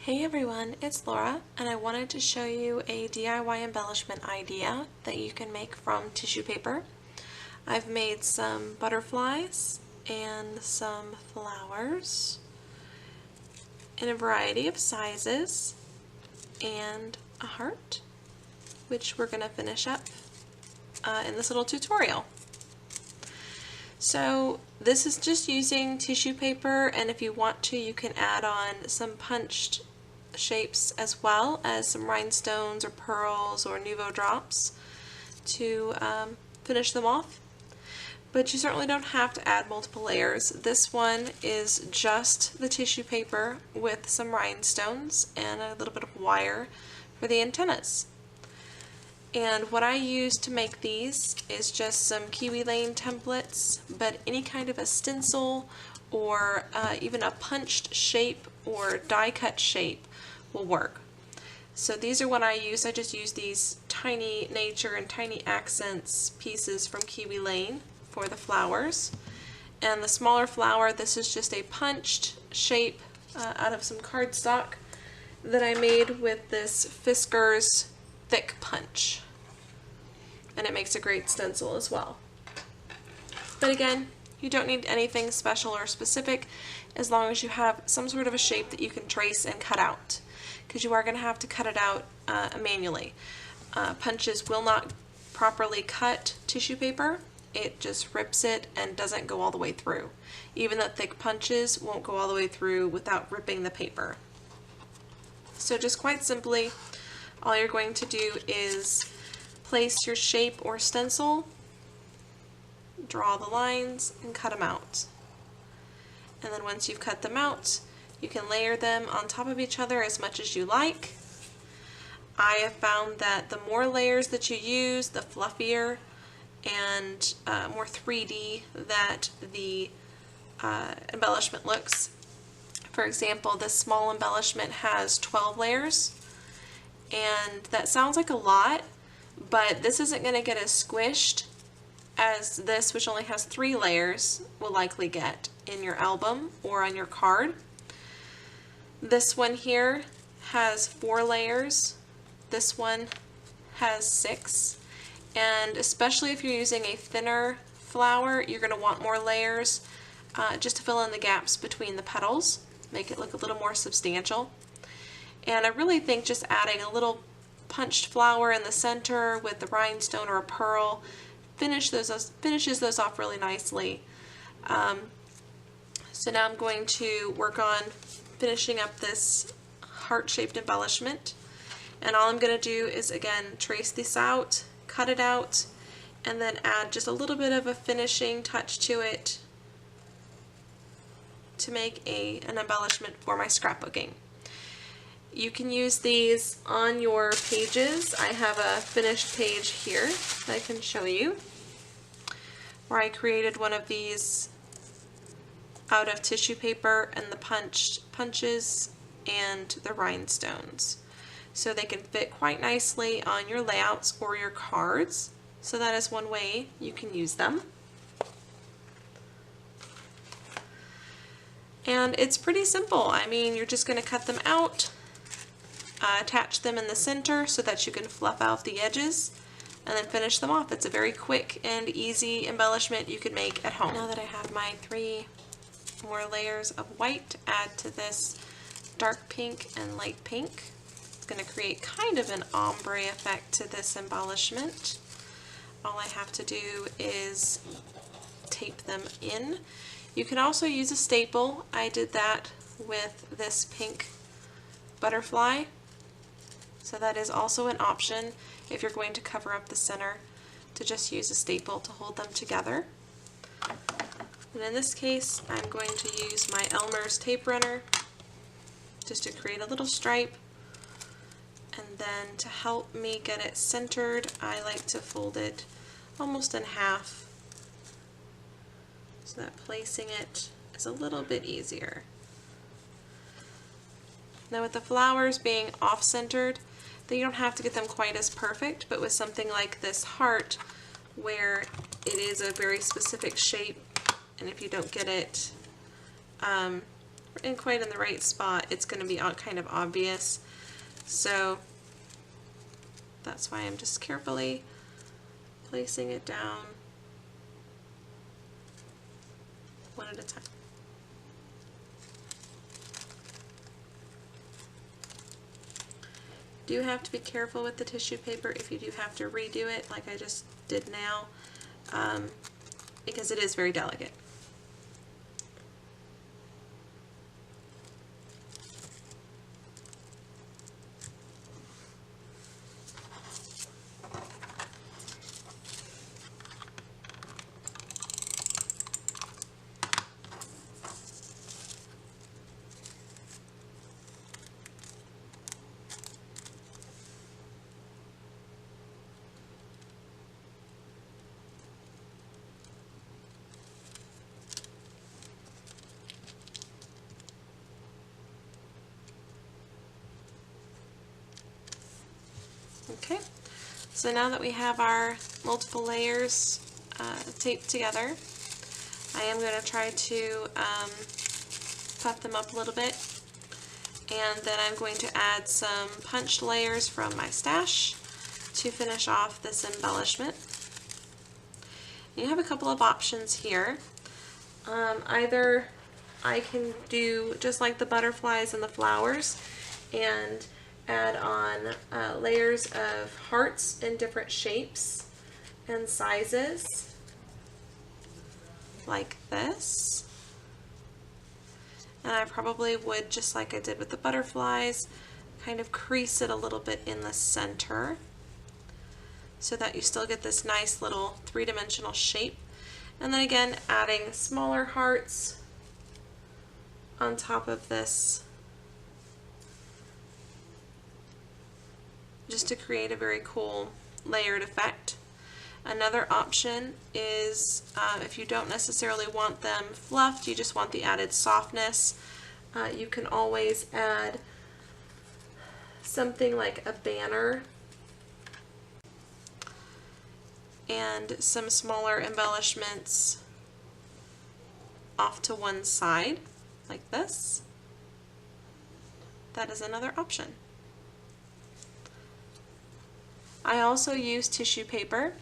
Hey everyone, it's Laura, and I wanted to show you a DIY embellishment idea that you can make from tissue paper. I've made some butterflies and some flowers in a variety of sizes and a heart, which we're going to finish up in this little tutorial. So this is just using tissue paper, and if you want to, you can add on some punched shapes as well as some rhinestones or pearls or nouveau drops to finish them off. But you certainly don't have to add multiple layers. This one is just the tissue paper with some rhinestones and a little bit of wire for the antennas. And what I use to make these is just some Kiwi Lane templates, but any kind of a stencil or even a punched shape or die cut shape will work. So these are what I use. I just use these tiny nature and tiny accents pieces from Kiwi Lane for the flowers. And the smaller flower, this is just a punched shape out of some cardstock that I made with this Fisker's thick punch, and it makes a great stencil as well. But again, you don't need anything special or specific as long as you have some sort of a shape that you can trace and cut out, because you are going to have to cut it out manually. Punches will not properly cut tissue paper. It just rips it and doesn't go all the way through. Even the thick punches won't go all the way through without ripping the paper. So just quite simply, all you're going to do is place your shape or stencil, draw the lines, and cut them out. And then once you've cut them out, you can layer them on top of each other as much as you like. I have found that the more layers that you use, the fluffier and more 3D that the embellishment looks. For example, this small embellishment has 12 layers, and that sounds like a lot, but this isn't going to get as squished as this, which only has 3 layers, will likely get in your album or on your card. This one here has 4 layers. This one has 6. And especially if you're using a thinner flower, you're going to want more layers just to fill in the gaps between the petals, make it look a little more substantial. And I really think just adding a little punched flower in the center with the rhinestone or a pearl finishes those off really nicely. So now I'm going to work on finishing up this heart-shaped embellishment, and all I'm going to do is again trace this out, cut it out, and then add just a little bit of a finishing touch to it to make an embellishment for my scrapbooking. You can use these on your pages. I have a finished page here that I can show you where I created one of these out of tissue paper and the punches and the rhinestones. So they can fit quite nicely on your layouts or your cards. So that is one way you can use them. And it's pretty simple. I mean, you're just going to cut them out, attach them in the center so that you can fluff out the edges, and then finish them off. It's a very quick and easy embellishment you can make at home. Now that I have my 3 more layers of white to add to this dark pink and light pink, it's going to create kind of an ombre effect to this embellishment. All I have to do is tape them in. You can also use a staple. I did that with this pink butterfly. So that is also an option if you're going to cover up the center, to just use a staple to hold them together. And in this case, I'm going to use my Elmer's tape runner just to create a little stripe. And then to help me get it centered, I like to fold it almost in half so that placing it is a little bit easier. Now with the flowers being off-centered, then you don't have to get them quite as perfect, but with something like this heart, where it is a very specific shape, and if you don't get it in quite in the right spot, it's going to be kind of obvious. So that's why I'm just carefully placing it down one at a time. Do have to be careful with the tissue paper if you do have to redo it like I just did now, because it is very delicate. Okay, so now that we have our multiple layers taped together, I am going to try to puff them up a little bit, and then I'm going to add some punched layers from my stash to finish off this embellishment. You have a couple of options here. Either I can do just like the butterflies and the flowers and add on layers of hearts in different shapes and sizes, like this. And I probably would, just like I did with the butterflies, kind of crease it a little bit in the center so that you still get this nice little three-dimensional shape. And then again, adding smaller hearts on top of this, just to create a very cool layered effect. Another option is if you don't necessarily want them fluffed, you just want the added softness, you can always add something like a banner and some smaller embellishments off to one side, like this. That is another option. I also use tissue paper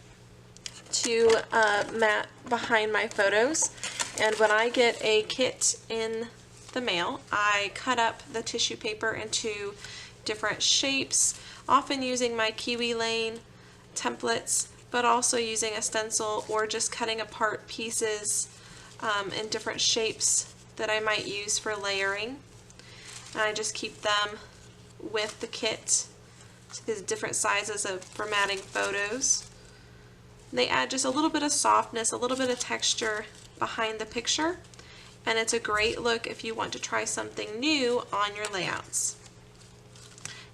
to mat behind my photos, and when I get a kit in the mail, I cut up the tissue paper into different shapes, often using my Kiwi Lane templates, but also using a stencil or just cutting apart pieces in different shapes that I might use for layering. And I just keep them with the kit. So these different sizes of formatting photos. They add just a little bit of softness, a little bit of texture behind the picture, and it's a great look if you want to try something new on your layouts.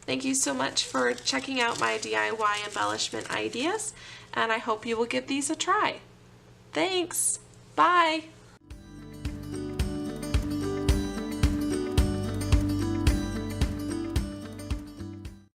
Thank you so much for checking out my DIY embellishment ideas, and I hope you will give these a try. Thanks! Bye!